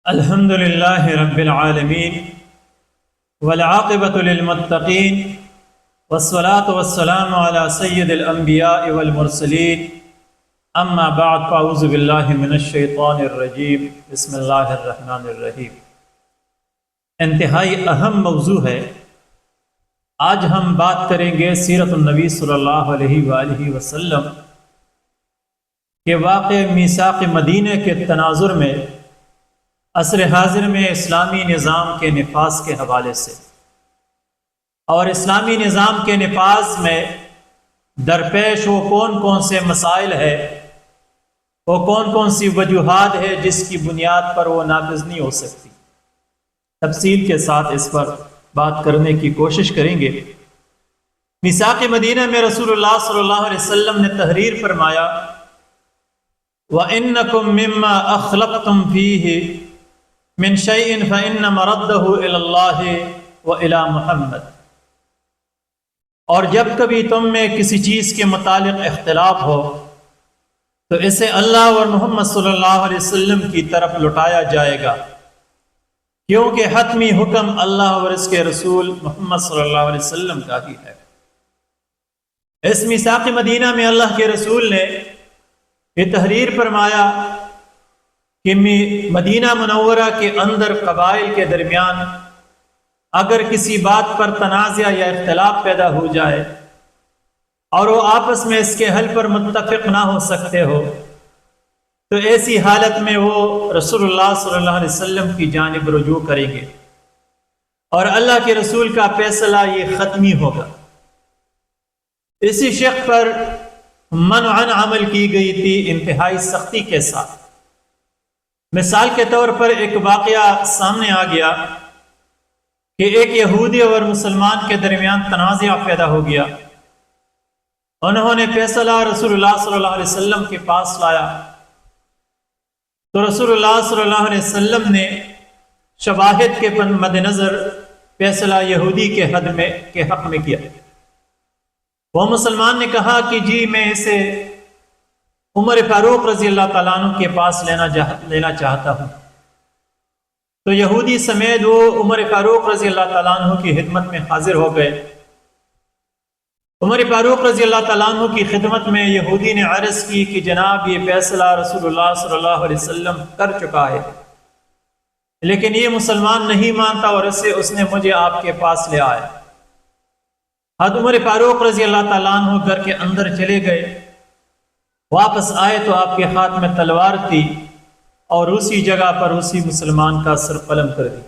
الحمد لله رب العالمين والعاقبة للمتقين والصلاة والسلام على سيد الأنبياء والمرسلين اما بعد فاعوذ باللہ من الشیطان الرجیم بسم اللہ الرحمن الرحیم۔ انتہائی اہم موضوع ہے۔ آج ہم بات کریں گے سیرت النبی صلی اللہ علیہ وآلہ وسلم کے واقع میثاق مدینہ کے تناظر میں عصر حاضر میں اسلامی نظام کے نفاذ کے حوالے سے، اور اسلامی نظام کے نفاذ میں درپیش وہ کون کون سے مسائل ہے، وہ کون کون سی وجوہات ہے جس کی بنیاد پر وہ نافذ نہیں ہو سکتی۔ تفصیل کے ساتھ اس پر بات کرنے کی کوشش کریں گے۔ میثاق مدینہ میں رسول اللہ صلی اللہ علیہ وسلم نے تحریر فرمایا وَإِنَّكُم مِّمَّا أَخْلَقْتُمْ فِيهِ من شيء فإن مرده إلى الله وإلى محمد، اور جب کبھی تم میں کسی چیز کے متعلق اختلاف ہو تو اسے اللہ اور محمد صلی اللہ علیہ وسلم کی طرف لوٹایا جائے گا، کیونکہ حتمی حکم اللہ اور اس کے رسول محمد صلی اللہ علیہ وسلم کا ہی ہے۔ اس میثاق مدینہ میں اللہ کے رسول نے یہ تحریر فرمایا کہ مدینہ منورہ کے اندر قبائل کے درمیان اگر کسی بات پر تنازع یا اختلاف پیدا ہو جائے اور وہ آپس میں اس کے حل پر متفق نہ ہو سکتے ہو تو ایسی حالت میں وہ رسول اللہ صلی اللہ علیہ وسلم کی جانب رجوع کریں گے، اور اللہ کے رسول کا فیصلہ یہ ختمی ہوگا۔ اسی شق پر منع عن عمل کی گئی تھی انتہائی سختی کے ساتھ۔ مثال کے طور پر ایک واقعہ سامنے آ گیا کہ ایک یہودی اور مسلمان کے درمیان تنازع پیدا ہو گیا۔ انہوں نے فیصلہ رسول اللہ صلی اللہ علیہ وسلم کے پاس لایا تو رسول اللہ صلی اللہ علیہ وسلم نے شواہد کے مد نظر فیصلہ یہودی کے حق میں کیا۔ وہ مسلمان نے کہا کہ جی میں اسے عمر فاروق رضی اللہ تعالیٰ عنہ کے پاس لینا چاہتا ہوں، تو یہودی سمیت وہ عمر فاروق رضی اللہ تعالیٰ عنہ کی خدمت میں حاضر ہو گئے۔ عمر فاروق رضی اللہ تعالیٰ عنہ کی خدمت میں یہودی نے عرض کی کہ جناب یہ فیصلہ رسول اللہ صلی اللہ علیہ وسلم کر چکا ہے، لیکن یہ مسلمان نہیں مانتا اور اس نے مجھے آپ کے پاس لے آیا۔ حضرت عمر فاروق رضی اللہ تعالیٰ عنہ گھر کے اندر چلے گئے، واپس آئے تو آپ کے ہاتھ میں تلوار تھی اور اسی جگہ پر اسی مسلمان کا سر قلم کر دی،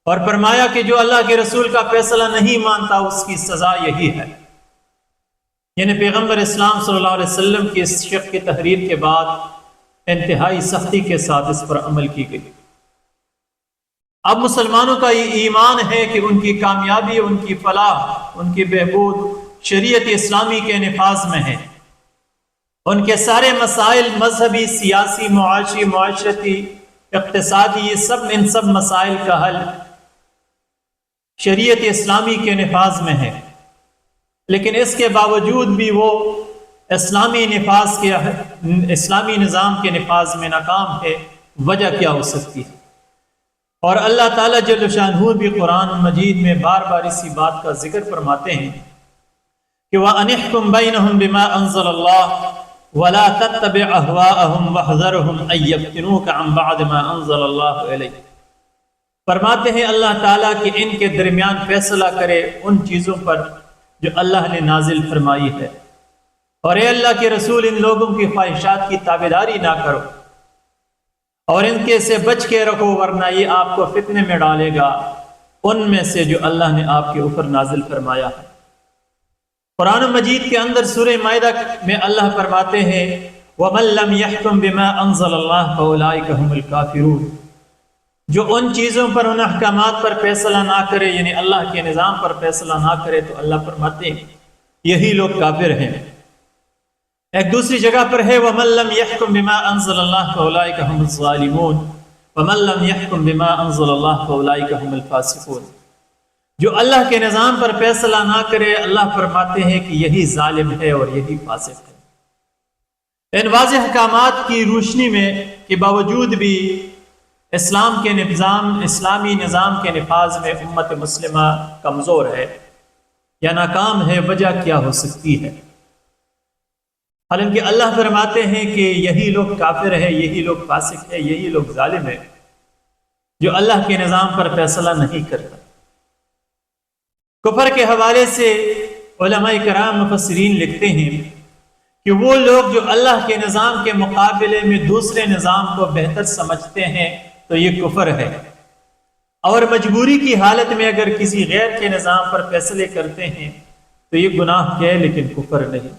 اور فرمایا کہ جو اللہ کے رسول کا فیصلہ نہیں مانتا اس کی سزا یہی ہے۔ یعنی پیغمبر اسلام صلی اللہ علیہ وسلم کی اس شق کی تحریر کے بعد انتہائی سختی کے ساتھ اس پر عمل کی گئی۔ اب مسلمانوں کا یہ ایمان ہے کہ ان کی کامیابی، ان کی فلاح، ان کی بہبود شریعت اسلامی کے نفاذ میں ہے۔ ان کے سارے مسائل مذہبی، سیاسی، معاشی، معاشرتی، اقتصادی، ان سب مسائل کا حل شریعت اسلامی کے نفاذ میں ہے، لیکن اس کے باوجود بھی وہ اسلامی نظام کے نفاذ میں ناکام ہے۔ وجہ کیا ہو سکتی ہے؟ اور اللہ تعالیٰ جل شانہ بھی قرآن مجید میں بار بار اسی بات کا ذکر فرماتے ہیں کہ وَأَنِحْكُمْ بَيْنَهُمْ بِمَا أَنزَلَ اللَّهُ وَلَا تَتَّبِعْ أَهْوَاءَهُمْ وَاحْذَرْهُمْ أَن يَفْتِنُوكَ عَن بَعْدِ مَا أَنزَلَ اللَّهُ إِلَيْكَ۔ فرماتے ہیں اللہ تعالیٰ کہ ان کے درمیان فیصلہ کرے ان چیزوں پر جو اللہ نے نازل فرمائی ہے، اور اے اللہ کے رسول ان لوگوں کی خواہشات کی تابعداری نہ کرو اور ان کے سے بچ کے رکھو، ورنہ یہ آپ کو فتنے میں ڈالے گا ان میں سے جو اللہ نے آپ کے اوپر نازل فرمایا ہے۔ قرآن مجید کے اندر سورہ مائدہ میں اللہ فرماتے ہیں وَمَن لَّمْ يَحْكُم بِمَا أَنزَلَ اللَّهُ فَأُولَٰئِكَ هُمُ الْكَافِرُونَ، جو ان چیزوں پر، ان احکامات پر فیصلہ نہ کرے، یعنی اللہ کے نظام پر فیصلہ نہ کرے، تو اللہ فرماتے ہیں یہی لوگ کافر ہیں۔ ایک دوسری جگہ پر ہے وَمَن لَّمْ يَحْكُم بِمَا أَنزَلَ اللَّهُ فَأُولَٰئِكَ هُمُ الظَّالِمُونَ وَمَن لَّمْ يَحْكُم بِمَا أَنزَلَ اللَّهُ فَأُولَٰئِكَ هُمُ الْفَاسِقُونَ، جو اللہ کے نظام پر فیصلہ نہ کرے، اللہ فرماتے ہیں کہ یہی ظالم ہے اور یہی فاسق ہے۔ ان واضح احکامات کی روشنی میں کے باوجود بھی اسلام کے نظام، اسلامی نظام کے نفاذ میں امت مسلمہ کمزور ہے یا ناکام ہے، وجہ کیا ہو سکتی ہے؟ حالانکہ اللہ فرماتے ہیں کہ یہی لوگ کافر ہیں، یہی لوگ فاسق ہیں، یہی لوگ ظالم ہیں جو اللہ کے نظام پر فیصلہ نہیں کرتا۔ کفر کے حوالے سے علماء کرام مفسرین لکھتے ہیں کہ وہ لوگ جو اللہ کے نظام کے مقابلے میں دوسرے نظام کو بہتر سمجھتے ہیں تو یہ کفر ہے، اور مجبوری کی حالت میں اگر کسی غیر کے نظام پر فیصلے کرتے ہیں تو یہ گناہ ہے لیکن کفر نہیں۔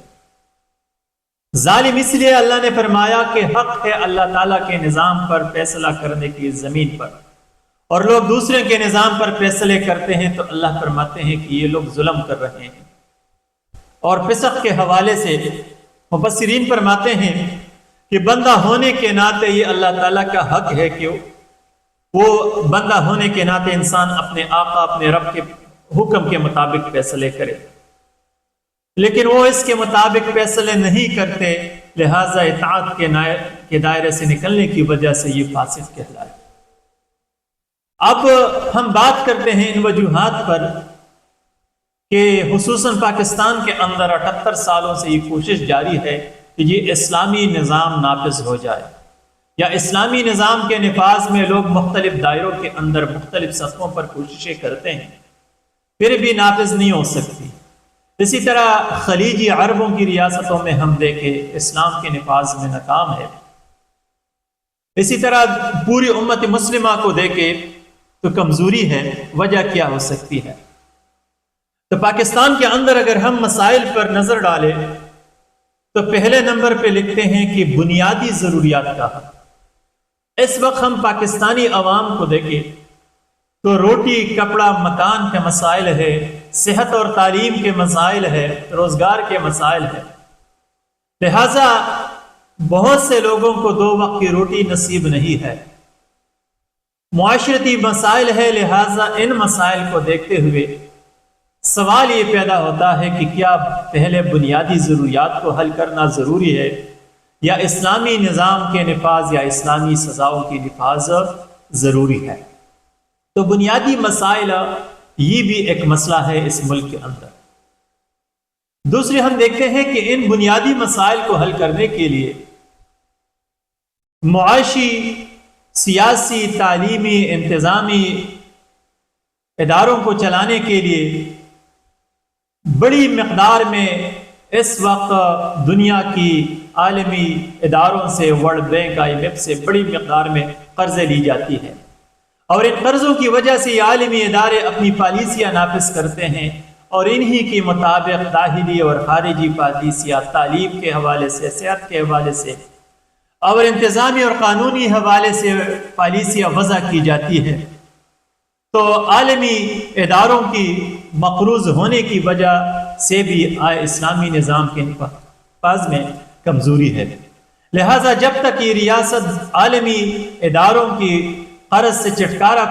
ظالم اس لیے اللہ نے فرمایا کہ حق ہے اللہ تعالیٰ کے نظام پر فیصلہ کرنے کی زمین پر، اور لوگ دوسرے کے نظام پر فیصلے کرتے ہیں تو اللہ فرماتے ہیں کہ یہ لوگ ظلم کر رہے ہیں۔ اور فسق کے حوالے سے مفسرین فرماتے ہیں کہ بندہ ہونے کے ناطے یہ اللہ تعالیٰ کا حق ہے کہ وہ بندہ ہونے کے ناطے انسان اپنے آقا، اپنے رب کے حکم کے مطابق فیصلے کرے، لیکن وہ اس کے مطابق فیصلے نہیں کرتے، لہٰذا اطاعت کے دائرے سے نکلنے کی وجہ سے یہ فاسق کہلائے۔ اب ہم بات کرتے ہیں ان وجوہات پر کہ خصوصاً پاکستان کے اندر 78 سالوں سے یہ کوشش جاری ہے کہ یہ اسلامی نظام نافذ ہو جائے، یا اسلامی نظام کے نفاذ میں لوگ مختلف دائروں کے اندر مختلف سطحوں پر کوششیں کرتے ہیں، پھر بھی نافذ نہیں ہو سکتی۔ اسی طرح خلیجی عربوں کی ریاستوں میں ہم دیکھیں اسلام کے نفاذ میں ناکام ہے، اسی طرح پوری امت مسلمہ کو دیکھیں تو کمزوری ہے، وجہ کیا ہو سکتی ہے؟ تو پاکستان کے اندر اگر ہم مسائل پر نظر ڈالیں تو پہلے نمبر پہ لکھتے ہیں کہ بنیادی ضروریات کا حق۔ اس وقت ہم پاکستانی عوام کو دیکھیں تو روٹی، کپڑا، مکان کے مسائل ہے، صحت اور تعلیم کے مسائل ہے، روزگار کے مسائل ہے، لہٰذا بہت سے لوگوں کو 2 وقت کی روٹی نصیب نہیں ہے۔ معاشرتی مسائل ہے، لہٰذا ان مسائل کو دیکھتے ہوئے سوال یہ پیدا ہوتا ہے کہ کیا پہلے بنیادی ضروریات کو حل کرنا ضروری ہے یا اسلامی نظام کے نفاذ یا اسلامی سزاؤں کی نفاذ ضروری ہے؟ تو بنیادی مسائل یہ بھی ایک مسئلہ ہے اس ملک کے اندر۔ دوسرے ہم دیکھتے ہیں کہ ان بنیادی مسائل کو حل کرنے کے لیے معاشی، سیاسی، تعلیمی، انتظامی اداروں کو چلانے کے لیے بڑی مقدار میں اس وقت دنیا کی عالمی اداروں سے، ورلڈ بینک، IMF سے بڑی مقدار میں قرضے لی جاتی ہے، اور ان قرضوں کی وجہ سے یہ عالمی ادارے اپنی پالیسیاں نافذ کرتے ہیں، اور انہی کے مطابق داخلی اور خارجی پالیسیاں تعلیم کے حوالے سے، صحت کے حوالے سے اور انتظامی اور قانونی حوالے سے پالیسیاں وضع کی جاتی ہے۔ تو عالمی اداروں کی مقروض ہونے کی وجہ سے بھی اسلامی نظام کے نفاذ میں کمزوری ہے، لہٰذا جب تک یہ ریاست عالمی اداروں کی قرض سے چھٹکارا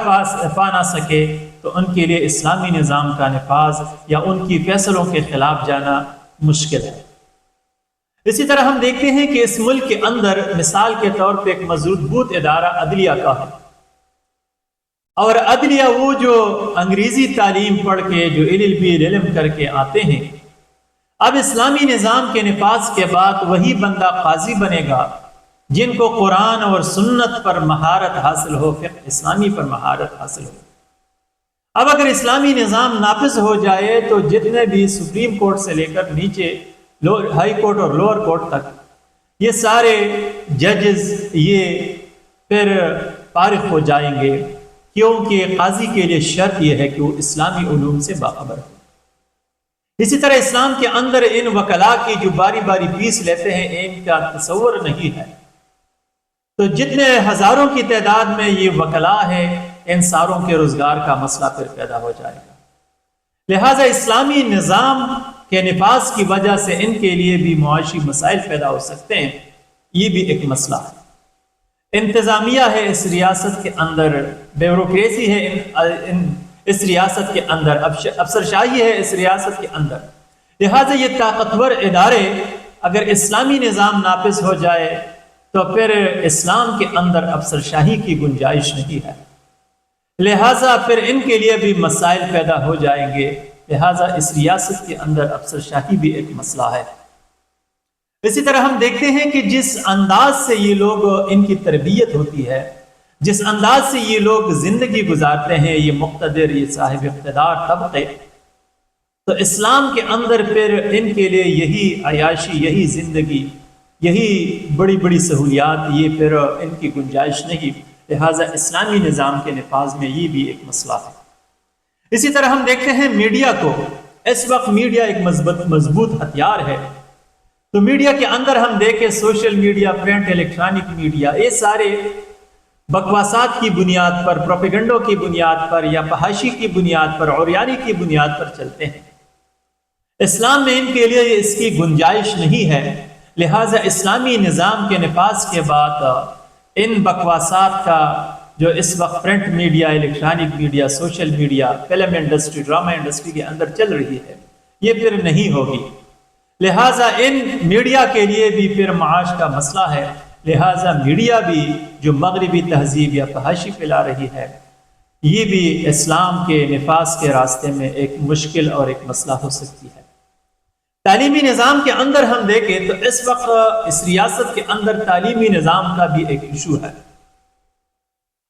پا نہ سکے تو ان کے لیے اسلامی نظام کا نفاذ یا ان کی فیصلوں کے خلاف جانا مشکل ہے۔ اسی طرح ہم دیکھتے ہیں کہ اس ملک کے اندر مثال کے طور پہ ایک مضبوط ادارہ عدلیہ کا ہے، اور عدلیہ وہ جو انگریزی تعلیم پڑھ کے، جو LLB علم کر کے آتے ہیں، اب اسلامی نظام کے نفاذ کے بعد وہی بندہ قاضی بنے گا جن کو قرآن اور سنت پر مہارت حاصل ہو، فقہ اسلامی پر مہارت حاصل ہو۔ اب اگر اسلامی نظام نافذ ہو جائے تو جتنے بھی سپریم کورٹ سے لے کر نیچے ہائی کورٹ اور لوور کورٹ تک یہ سارے ججز یہ پھر فارغ ہو جائیں گے، کیونکہ قاضی کے لیے شرط یہ ہے کہ وہ اسلامی علوم سے باخبر ہو۔ اسی طرح اسلام کے اندر ان وکلاء کی جو باری باری فیس لیتے ہیں ان کا تصور نہیں ہے، تو جتنے ہزاروں کی تعداد میں یہ وکلاء ہیں ان ساروں کے روزگار کا مسئلہ پھر پیدا ہو جائے گا، لہٰذا اسلامی نظام کے نفاذ کی وجہ سے ان کے لیے بھی معاشی مسائل پیدا ہو سکتے ہیں، یہ بھی ایک مسئلہ ہے۔ انتظامیہ ہے اس ریاست کے اندر، بیوروکریسی ہے اس ریاست کے اندر، افسرشاہی ہے اس ریاست کے اندر، لہٰذا یہ طاقتور ادارے اگر اسلامی نظام نافذ ہو جائے تو پھر اسلام کے اندر افسر شاہی کی گنجائش نہیں ہے، لہٰذا پھر ان کے لیے بھی مسائل پیدا ہو جائیں گے، لہٰذا اس ریاست کے اندر افسر شاہی بھی ایک مسئلہ ہے۔ اسی طرح ہم دیکھتے ہیں کہ جس انداز سے یہ لوگ ان کی تربیت ہوتی ہے، جس انداز سے یہ لوگ زندگی گزارتے ہیں، یہ مقتدر، یہ صاحب اقتدار طبقے، تو اسلام کے اندر پھر ان کے لیے یہی عیاشی، یہی زندگی، یہی بڑی بڑی سہولیات، یہ پھر ان کی گنجائش نہیں، لہٰذا اسلامی نظام کے نفاذ میں یہ بھی ایک مسئلہ ہے۔ اسی طرح ہم دیکھتے ہیں میڈیا کو، اس وقت میڈیا ایک مضبوط ہتھیار ہے، تو میڈیا کے اندر ہم دیکھیں social media, print, electronic media, یہ سارے بکواسات کی بنیاد پر، پروپیگنڈوں کی بنیاد پر یا فحاشی کی بنیاد پر، عریانی کی بنیاد پر چلتے ہیں۔ اسلام میں ان کے لیے اس کی گنجائش نہیں ہے، لہٰذا اسلامی نظام کے نفاذ کے بعد ان بکواسات کا جو اس وقت print media, electronic media, social media, film industry, drama industry کے اندر چل رہی ہے، یہ پھر نہیں ہوگی، لہٰذا ان میڈیا کے لیے بھی پھر معاش کا مسئلہ ہے، لہٰذا میڈیا بھی جو مغربی تہذیب یا فحاشی پھیلا رہی ہے، یہ بھی اسلام کے نفاذ کے راستے میں ایک مشکل اور ایک مسئلہ ہو سکتی ہے۔ تعلیمی نظام کے اندر ہم دیکھیں تو اس وقت اس ریاست کے اندر تعلیمی نظام کا بھی ایک ایشو ہے۔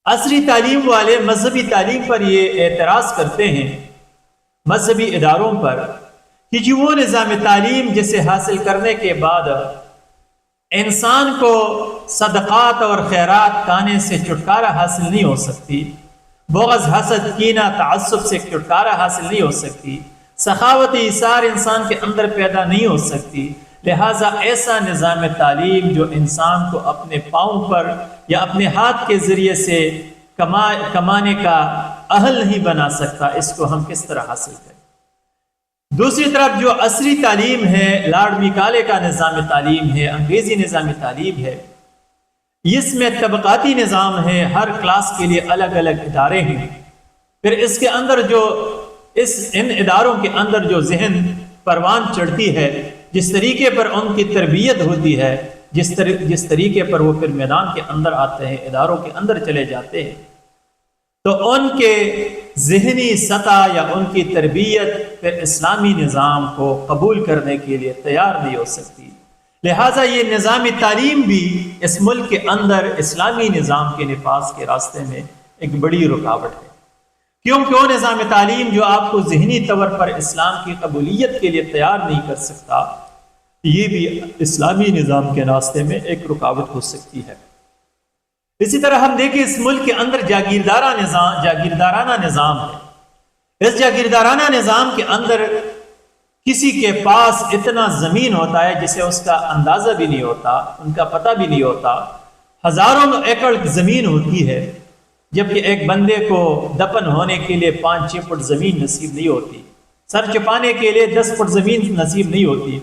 عصری تعلیم والے مذہبی تعلیم پر یہ اعتراض کرتے ہیں، مذہبی اداروں پر، کہ جو وہ نظام تعلیم جسے حاصل کرنے کے بعد انسان کو صدقات اور خیرات کھانے سے چھٹکارا حاصل نہیں ہو سکتی، بغض، حسد، کینہ، تعصب سے چھٹکارا حاصل نہیں ہو سکتی، سخاوت، ایثار انسان کے اندر پیدا نہیں ہو سکتی، لہٰذا ایسا نظام تعلیم جو انسان کو اپنے پاؤں پر یا اپنے ہاتھ کے ذریعے سے کمانے کا اہل نہیں بنا سکتا، اس کو ہم کس طرح حاصل کریں؟ دوسری طرف جو عصری تعلیم ہے، لارڈ میکالے کا نظام تعلیم ہے، انگریزی نظام تعلیم ہے، اس میں طبقاتی نظام ہے، ہر کلاس کے لیے الگ الگ ادارے ہیں، پھر اس کے اندر جو ان اداروں کے اندر جو ذہن پروان چڑھتی ہے، جس طریقے پر ان کی تربیت ہوتی ہے، جس طریقے پر وہ پھر میدان کے اندر آتے ہیں، اداروں کے اندر چلے جاتے ہیں، تو ان کے ذہنی سطح یا ان کی تربیت پھر اسلامی نظام کو قبول کرنے کے لیے تیار نہیں ہو سکتی، لہٰذا یہ نظام تعلیم بھی اس ملک کے اندر اسلامی نظام کے نفاذ کے راستے میں ایک بڑی رکاوٹ ہے، کیونکہ وہ نظام تعلیم جو آپ کو ذہنی طور پر اسلام کی قبولیت کے لیے تیار نہیں کر سکتا، یہ بھی اسلامی نظام کے راستے میں ایک رکاوٹ ہو سکتی ہے۔ اسی طرح ہم دیکھیں اس ملک کے اندر جاگیردارانہ نظام ہے، اس جاگیردارانہ نظام کے اندر کسی کے پاس اتنا زمین ہوتا ہے جسے اس کا اندازہ بھی نہیں ہوتا، ان کا پتہ بھی نہیں ہوتا، ہزاروں ایکڑ زمین ہوتی ہے، جبکہ ایک بندے کو دفن ہونے کے لیے 5-6 فٹ زمین نصیب نہیں ہوتی، سر چھپانے کے لیے 10 فٹ زمین نصیب نہیں ہوتی،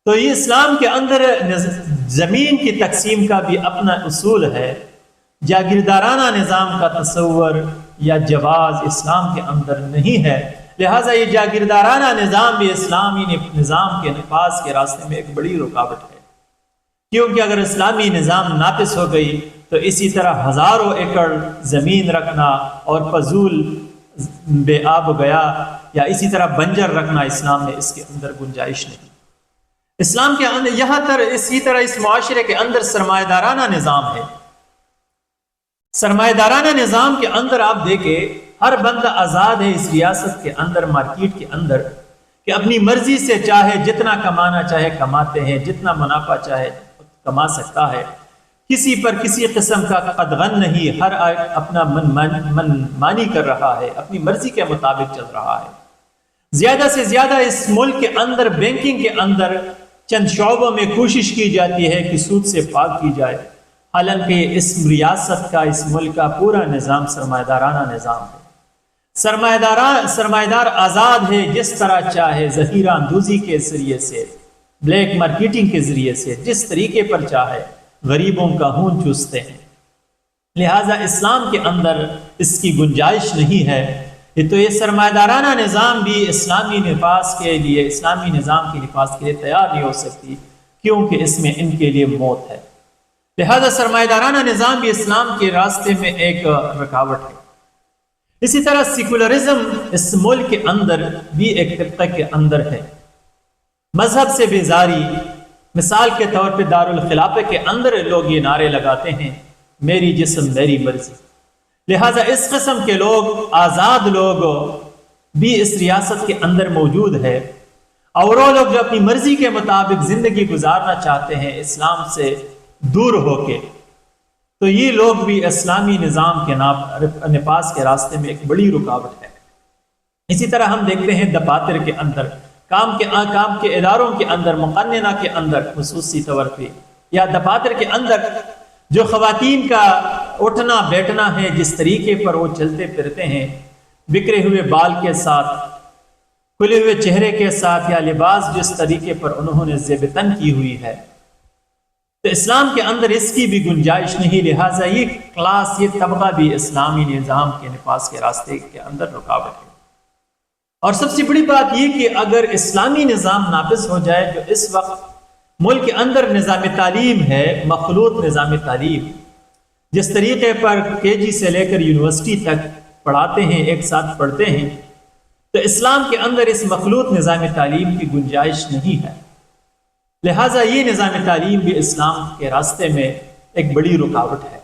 تو یہ اسلام کے اندر زمین کی تقسیم کا بھی اپنا اصول ہے، جاگیردارانہ نظام کا تصور یا جواز اسلام کے اندر نہیں ہے، لہٰذا یہ جاگیردارانہ نظام بھی اسلامی نظام کے نفاذ کے راستے میں ایک بڑی رکاوٹ ہے، کیونکہ اگر اسلامی نظام ناقص ہو گئی تو اسی طرح ہزاروں ایکڑ زمین رکھنا اور فضول بے آب گیا یا اسی طرح بنجر رکھنا اسلام میں اس کے اندر گنجائش نہیں۔ اسلام کے اندر اسی طرح اس معاشرے کے اندر سرمایہ دارانہ نظام ہے، سرمایہ دارانہ نظام کے اندر آپ دیکھیں ہر بندہ آزاد ہے اس ریاست کے اندر، مارکیٹ کے اندر، کہ اپنی مرضی سے چاہے جتنا کمانا چاہے کماتے ہیں، جتنا منافع چاہے کما سکتا ہے، کسی پر کسی قسم کا قدغن نہیں، ہر اپنا من مانی کر رہا ہے، اپنی مرضی کے مطابق چل رہا ہے۔ زیادہ سے زیادہ اس ملک کے اندر بینکنگ کے اندر چند شعبوں میں کوشش کی جاتی ہے کہ سود سے پاک کی جائے، حالانکہ اس ریاست کا، اس ملک کا پورا نظام سرمایہ دارانہ نظام ہے۔ سرمایہ دار آزاد ہے، جس طرح چاہے ذخیرہ اندوزی کے ذریعے سے، بلیک مارکیٹنگ کے ذریعے سے، جس طریقے پر چاہے غریبوں کا خون چوستے ہیں، لہٰذا اسلام کے اندر اس کی گنجائش نہیں ہے۔ تو یہ سرمایہ دارانہ نظام بھی اسلامی نفاذ کے لیے، اسلامی نظام کے نفاذ کے لیے تیار نہیں ہو سکتی، کیونکہ اس میں ان کے لیے موت ہے۔ لہذا سرمایہ دارانہ نظام بھی اسلام کے راستے میں ایک رکاوٹ ہے۔ اسی طرح سیکولرزم اس ملک کے اندر بھی ایک طبقے کے اندر ہے۔ مذہب سے بیزاری، مثال کے طور پہ دارالخلافہ کے اندر لوگ یہ نعرے لگاتے ہیں، میری جسم میری مرضی۔ لہٰذا اس قسم کے لوگ، آزاد لوگ بھی اس ریاست کے اندر موجود ہے، اور وہ لوگ جو اپنی مرضی کے مطابق زندگی گزارنا چاہتے ہیں اسلام سے دور ہو کے، تو یہ لوگ بھی اسلامی نظام کے نفاذ کے راستے میں ایک بڑی رکاوٹ ہے۔ اسی طرح ہم دیکھتے ہیں دفاتر کے اندر، کام کے اداروں کے اندر، مقننہ کے اندر خصوصی طور پہ، یا دفاتر کے اندر جو خواتین کا اٹھنا بیٹھنا ہے، جس طریقے پر وہ چلتے پھرتے ہیں بکھرے ہوئے بال کے ساتھ، کھلے ہوئے چہرے کے ساتھ، یا لباس جس طریقے پر انہوں نے زیب تن کی ہوئی ہے، تو اسلام کے اندر اس کی بھی گنجائش نہیں۔ لہٰذا یہ کلاس، یہ طبقہ بھی اسلامی نظام کے نفاذ کے راستے کے اندر رکاوٹ ہے۔ اور سب سے بڑی بات یہ کہ اگر اسلامی نظام نافذ ہو جائے، جو اس وقت ملک کے اندر نظام تعلیم ہے، مخلوط نظام تعلیم، جس طریقے پر KG سے لے کر یونیورسٹی تک پڑھاتے ہیں، ایک ساتھ پڑھتے ہیں، تو اسلام کے اندر اس مخلوط نظام تعلیم کی گنجائش نہیں ہے۔ لہٰذا یہ نظام تعلیم بھی اسلام کے راستے میں ایک بڑی رکاوٹ ہے۔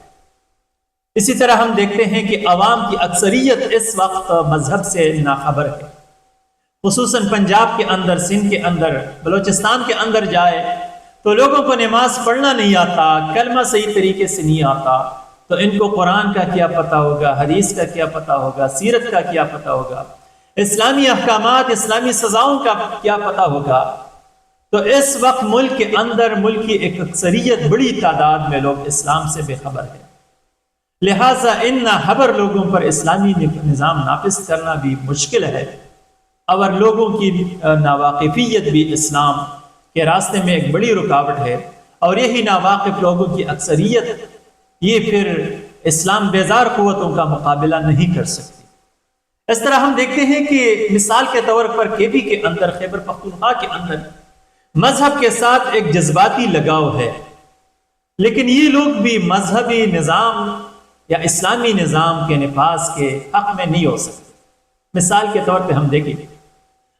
اسی طرح ہم دیکھتے ہیں کہ عوام کی اکثریت اس وقت مذہب سے ناخبر ہے، خصوصاً پنجاب کے اندر، سندھ کے اندر، بلوچستان کے اندر جائے تو لوگوں کو نماز پڑھنا نہیں آتا، کلمہ صحیح طریقے سے نہیں آتا، تو ان کو قرآن کا کیا پتہ ہوگا، حدیث کا کیا پتہ ہوگا، سیرت کا کیا پتہ ہوگا، اسلامی احکامات، اسلامی سزاؤں کا کیا پتہ ہوگا۔ تو اس وقت ملک کے اندر، ملک کی ایک اکثریت، بڑی تعداد میں لوگ اسلام سے بے خبر ہیں۔ لہٰذا ان ناخبر لوگوں پر اسلامی نظام نافذ کرنا بھی مشکل ہے، اور لوگوں کی ناواقفیت بھی اسلام کے راستے میں ایک بڑی رکاوٹ ہے، اور یہی ناواقف لوگوں کی اکثریت یہ پھر اسلام بیزار قوتوں کا مقابلہ نہیں کر سکتی۔ اس طرح ہم دیکھتے ہیں کہ مثال کے طور پر KB کے اندر، خیبر پختونخوا کے اندر مذہب کے ساتھ ایک جذباتی لگاؤ ہے، لیکن یہ لوگ بھی مذہبی نظام یا اسلامی نظام کے نفاذ کے حق میں نہیں ہو سکتے۔ مثال کے طور پہ ہم دیکھیں،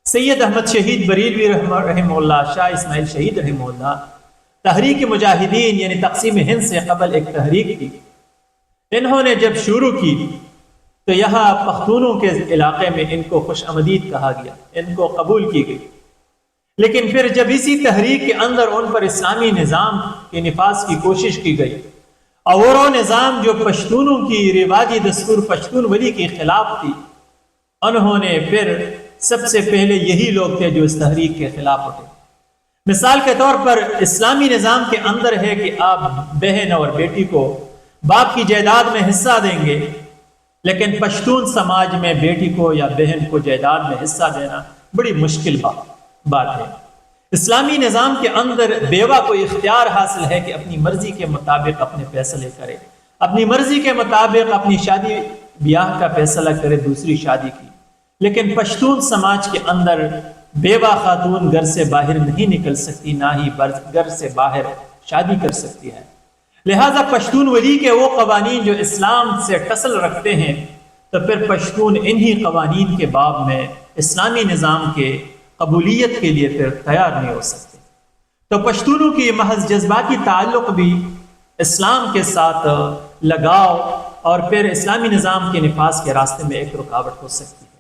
سید احمد شہید بریلوی رحمہ اللہ، شاہ اسماعیل شہید رحمہ اللہ، تحریک مجاہدین یعنی تقسیم ہند سے قبل ایک تحریک تھی، انہوں نے جب شروع کی تو یہاں پختونوں کے علاقے میں ان کو خوش آمدید کہا گیا، ان کو قبول کی گئی، لیکن پھر جب اسی تحریک کے اندر ان پر اسلامی نظام کے نفاذ کی کوشش کی گئی، اور وہ نظام جو پشتونوں کی رواجی دستور پشتون ولی کے خلاف تھی، انہوں نے پھر سب سے پہلے یہی لوگ تھے جو اس تحریک کے خلاف اٹھے۔ مثال کے طور پر اسلامی نظام کے اندر ہے کہ آپ بہن اور بیٹی کو باپ کی جائیداد میں حصہ دیں گے، لیکن پشتون سماج میں بیٹی کو یا بہن کو جائیداد میں حصہ دینا بڑی مشکل بات ہے۔ اسلامی نظام کے اندر بیوہ کو اختیار حاصل ہے کہ اپنی مرضی کے مطابق اپنے فیصلے کرے، اپنی مرضی کے مطابق اپنی شادی بیاہ کا فیصلہ کرے، دوسری شادی کی، لیکن پشتون سماج کے اندر بیوہ خاتون گھر سے باہر نہیں نکل سکتی، نہ ہی گھر سے باہر شادی کر سکتی ہے۔ لہٰذا پشتون ولی کے وہ قوانین جو اسلام سے ٹسل رکھتے ہیں، تو پھر پشتون انہی قوانین کے باب میں اسلامی نظام کے قبولیت کے لیے پھر تیار نہیں ہو سکتے۔ تو پشتونوں کی محض جذباتی تعلق بھی اسلام کے ساتھ لگاؤ اور پھر اسلامی نظام کے نفاذ کے راستے میں ایک رکاوٹ ہو سکتی ہے۔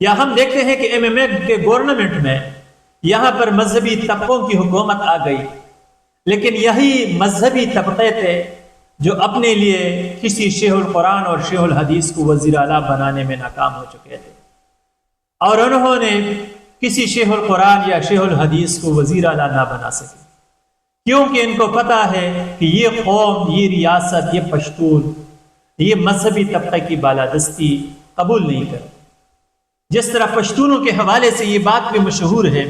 یا ہم دیکھتے ہیں کہ MMA کے گورنمنٹ میں یہاں پر مذہبی طبقوں کی حکومت آ گئی، لیکن یہی مذہبی طبقے تھے جو اپنے لیے کسی شیخ القرآن اور شیخ الحدیث کو وزیر اعلیٰ بنانے میں ناکام ہو چکے تھے، اور انہوں نے کسی شیخ القرآن یا شیخ الحدیث کو وزیر اعلیٰ نہ بنا سکے، کیونکہ ان کو پتہ ہے کہ یہ قوم، یہ ریاست، یہ پشتون، یہ مذہبی طبقے کی بالادستی قبول نہیں کرتی۔ جس طرح پشتونوں کے حوالے سے یہ بات بھی مشہور ہے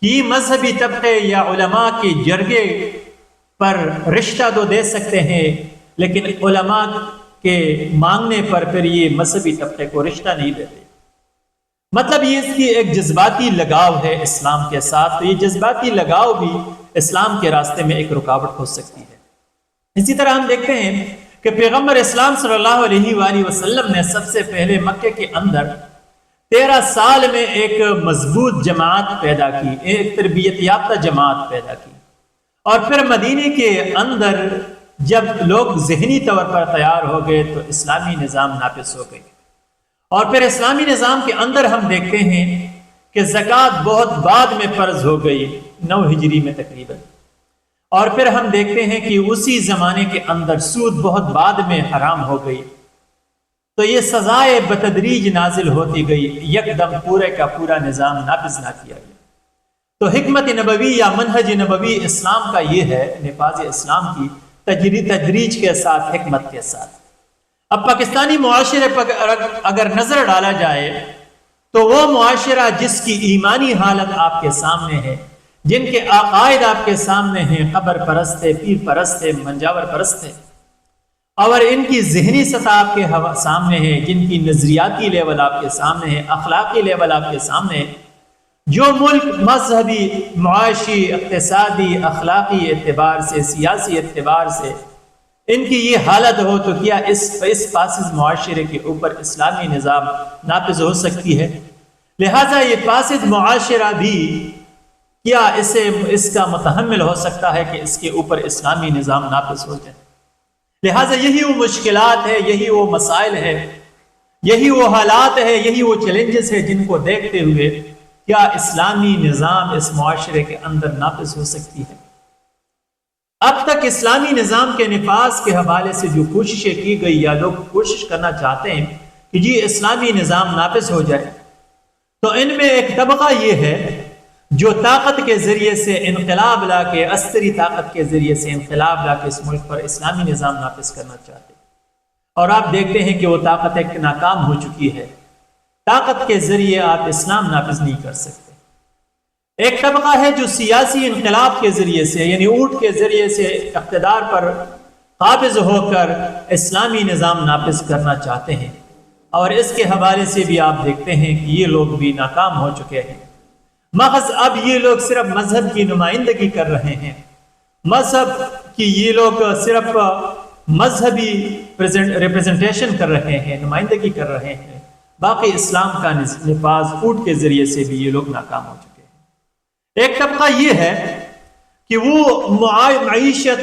کہ یہ مذہبی طبقے یا علماء کے جرگے پر رشتہ تو دے سکتے ہیں، لیکن علماء کے مانگنے پر پھر یہ مذہبی طبقے کو رشتہ نہیں دیتے۔ مطلب یہ اس کی ایک جذباتی لگاؤ ہے اسلام کے ساتھ، تو یہ جذباتی لگاؤ بھی اسلام کے راستے میں ایک رکاوٹ ہو سکتی ہے۔ اسی طرح ہم دیکھتے ہیں کہ پیغمبر اسلام صلی اللہ علیہ وآلہ وسلم نے سب سے پہلے مکے کے اندر 13 سال میں ایک مضبوط جماعت پیدا کی، ایک تربیت یافتہ جماعت پیدا کی، اور پھر مدینے کے اندر جب لوگ ذہنی طور پر تیار ہو گئے تو اسلامی نظام نافذ ہو گئی۔ اور پھر اسلامی نظام کے اندر ہم دیکھتے ہیں کہ زکوٰۃ بہت بعد میں فرض ہو گئی، 9 ہجری میں تقریباً، اور پھر ہم دیکھتے ہیں کہ اسی زمانے کے اندر سود بہت بعد میں حرام ہو گئی۔ تو یہ سزائے بتدریج نازل ہوتی گئی، یکدم پورے کا پورا نظام نافذ نہ کیا گیا۔ تو حکمت نبوی یا منہج نبوی اسلام کا یہ ہے، نفاذ اسلام کی تدریج کے ساتھ، حکمت کے ساتھ۔ اب پاکستانی معاشرے پر اگر نظر ڈالا جائے تو وہ معاشرہ جس کی ایمانی حالت آپ کے سامنے ہے، جن کے عقائد آپ کے سامنے ہیں، قبر پرست ہے، پیر پرست ہے، منجاور پرست ہے، اور ان کی ذہنی سطح آپ کے سامنے ہے، جن کی نظریاتی لیول آپ کے سامنے ہے، اخلاقی لیول آپ کے سامنے ہے، جو ملک مذہبی، معاشی، اقتصادی، اخلاقی اعتبار سے، سیاسی اعتبار سے ان کی یہ حالت ہو تو کیا اس فاسد معاشرے کے اوپر اسلامی نظام نافذ ہو سکتی ہے؟ لہٰذا یہ فاسد معاشرہ بھی کیا اس کا متحمل ہو سکتا ہے کہ اس کے اوپر اسلامی نظام نافذ ہو جائے؟ لہٰذا یہی وہ مشکلات ہے، یہی وہ مسائل ہے، یہی وہ حالات ہے، یہی وہ چیلنجز ہے جن کو دیکھتے ہوئے کیا اسلامی نظام اس معاشرے کے اندر نافذ ہو سکتی ہے؟ اب تک اسلامی نظام کے نفاذ کے حوالے سے جو کوششیں کی گئی یا لوگ کوشش کرنا چاہتے ہیں کہ جی اسلامی نظام نافذ ہو جائے، تو ان میں ایک طبقہ یہ ہے جو طاقت کے ذریعے سے انقلاب لا کے، عسکری طاقت کے ذریعے سے انقلاب لا کے اس ملک پر اسلامی نظام نافذ کرنا چاہتے ہیں، اور آپ دیکھتے ہیں کہ وہ طاقت ایک ناکام ہو چکی ہے۔ طاقت کے ذریعے آپ اسلام نافذ نہیں کر سکتے۔ ایک طبقہ ہے جو سیاسی انقلاب کے ذریعے سے، یعنی اونٹ کے ذریعے سے اقتدار پر قابض ہو کر اسلامی نظام نافذ کرنا چاہتے ہیں، اور اس کے حوالے سے بھی آپ دیکھتے ہیں کہ یہ لوگ بھی ناکام ہو چکے ہیں۔ محض اب یہ لوگ صرف مذہب کی نمائندگی کر رہے ہیں، مذہب کی یہ لوگ صرف مذہبی ریپریزنٹیشن کر رہے ہیں، نمائندگی کر رہے ہیں، باقی اسلام کا نفاذ اونٹ کے ذریعے سے بھی یہ لوگ ناکام ہو چکے ہیں۔ ایک طبقہ یہ ہے کہ وہ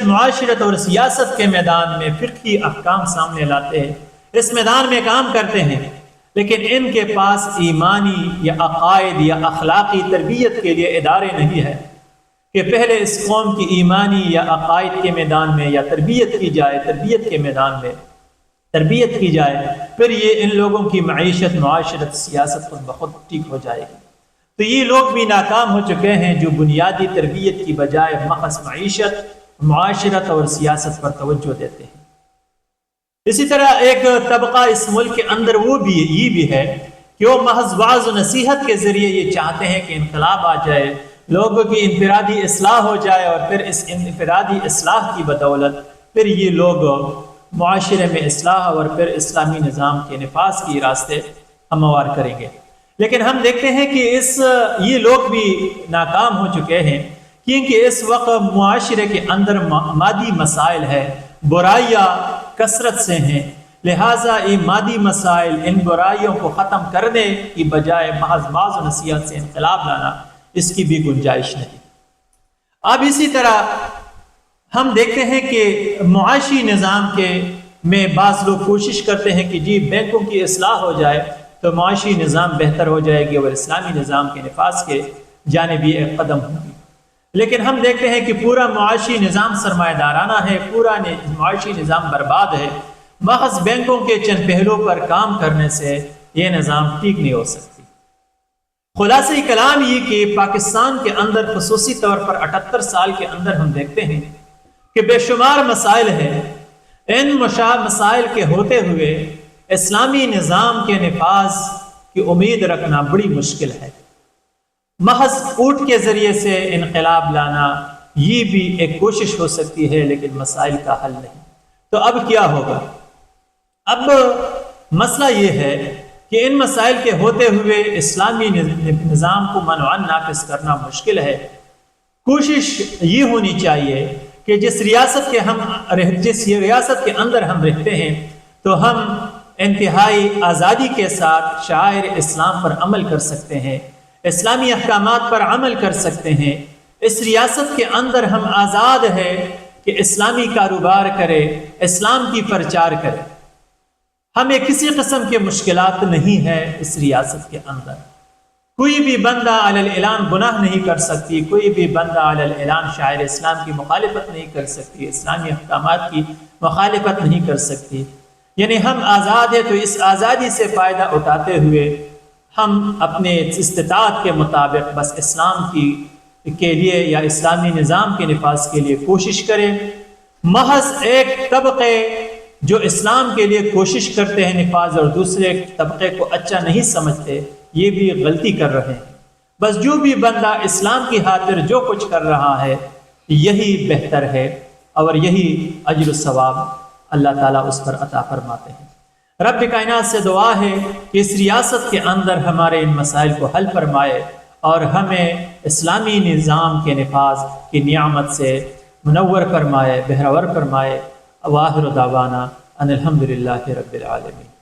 معاشرت اور سیاست کے میدان میں فقہی احکام سامنے لاتے ہیں، اس میدان میں کام کرتے ہیں، لیکن ان کے پاس ایمانی یا عقائد یا اخلاقی تربیت کے لیے ادارے نہیں ہے کہ پہلے اس قوم کی ایمانی یا عقائد کے میدان میں یا تربیت کی جائے، تربیت کے میدان میں تربیت کی جائے، پھر یہ ان لوگوں کی معیشت، معاشرت، سیاست خود بخود ٹھیک ہو جائے گی۔ تو یہ لوگ بھی ناکام ہو چکے ہیں جو بنیادی تربیت کی بجائے محض معیشت، معاشرت اور سیاست پر توجہ دیتے ہیں۔ اسی طرح ایک طبقہ اس ملک کے اندر یہ بھی ہے کہ وہ محض وعظ و نصیحت کے ذریعے یہ چاہتے ہیں کہ انقلاب آ جائے، لوگوں کی انفرادی اصلاح ہو جائے، اور پھر اس انفرادی اصلاح کی بدولت پھر یہ لوگ معاشرے میں اصلاح اور پھر اسلامی نظام کے نفاذ کی راستے ہموار کریں گے۔ لیکن ہم دیکھتے ہیں کہ یہ لوگ بھی ناکام ہو چکے ہیں، کیونکہ اس وقت معاشرے کے اندر مادی مسائل ہے، برائیاں کثرت سے ہیں، لہٰذا یہ مادی مسائل، ان برائیوں کو ختم کرنے کی بجائے محض وعظ و نصیحت سے انقلاب لانا، اس کی بھی گنجائش نہیں۔ اب اسی طرح ہم دیکھتے ہیں کہ معاشی نظام میں بعض لوگ کوشش کرتے ہیں کہ جی بینکوں کی اصلاح ہو جائے تو معاشی نظام بہتر ہو جائے گی اور اسلامی نظام کے نفاذ کے جانب یہ ایک قدم ہوگی۔ لیکن ہم دیکھتے ہیں کہ پورا معاشی نظام سرمایہ دارانہ ہے، پورا معاشی نظام برباد ہے، محض بینکوں کے چند پہلوں پر کام کرنے سے یہ نظام ٹھیک نہیں ہو سکتی۔ خلاصہ کلام یہ کہ پاکستان کے اندر خصوصی طور پر 78 سال کے اندر ہم دیکھتے ہیں کہ بے شمار مسائل ہیں، ان مسائل کے ہوتے ہوئے اسلامی نظام کے نفاذ کی امید رکھنا بڑی مشکل ہے۔ محض اونٹ کے ذریعے سے انقلاب لانا یہ بھی ایک کوشش ہو سکتی ہے، لیکن مسائل کا حل نہیں۔ تو اب کیا ہوگا؟ اب مسئلہ یہ ہے کہ ان مسائل کے ہوتے ہوئے اسلامی نظام کو منوعاً نافذ کرنا مشکل ہے۔ کوشش یہ ہونی چاہیے کہ جس ریاست کے اندر ہم رہتے ہیں تو ہم انتہائی آزادی کے ساتھ شعائر اسلام پر عمل کر سکتے ہیں، اسلامی احکامات پر عمل کر سکتے ہیں۔ اس ریاست کے اندر ہم آزاد ہیں کہ اسلامی کاروبار کرے، اسلام کی پرچار کرے۔ ہمیں کسی قسم کے مشکلات نہیں ہے اس ریاست کے اندر۔ کوئی بھی بندہ علی الاعلان گناہ نہیں کر سکتی، کوئی بھی بندہ علی الاعلان شاعر اسلام کی مخالفت نہیں کر سکتی، اسلامی احکامات کی مخالفت نہیں کر سکتی۔ یعنی ہم آزاد ہیں، تو اس آزادی سے فائدہ اٹھاتے ہوئے ہم اپنے استطاعت کے مطابق بس اسلام کے لیے یا اسلامی نظام کے نفاذ کے لیے کوشش کریں۔ محض ایک طبقے جو اسلام کے لیے کوشش کرتے ہیں نفاذ اور دوسرے طبقے کو اچھا نہیں سمجھتے، یہ بھی غلطی کر رہے ہیں۔ بس جو بھی بندہ اسلام کی خاطر جو کچھ کر رہا ہے یہی بہتر ہے، اور یہی اجر و ثواب اللہ تعالیٰ اس پر عطا فرماتے ہیں۔ رب کائنات سے دعا ہے کہ اس ریاست کے اندر ہمارے ان مسائل کو حل فرمائے اور ہمیں اسلامی نظام کے نفاذ کی نعمت سے منور فرمائے، بہرور فرمائے۔ وآخر دعوانا ان الحمد للہ رب العالمین۔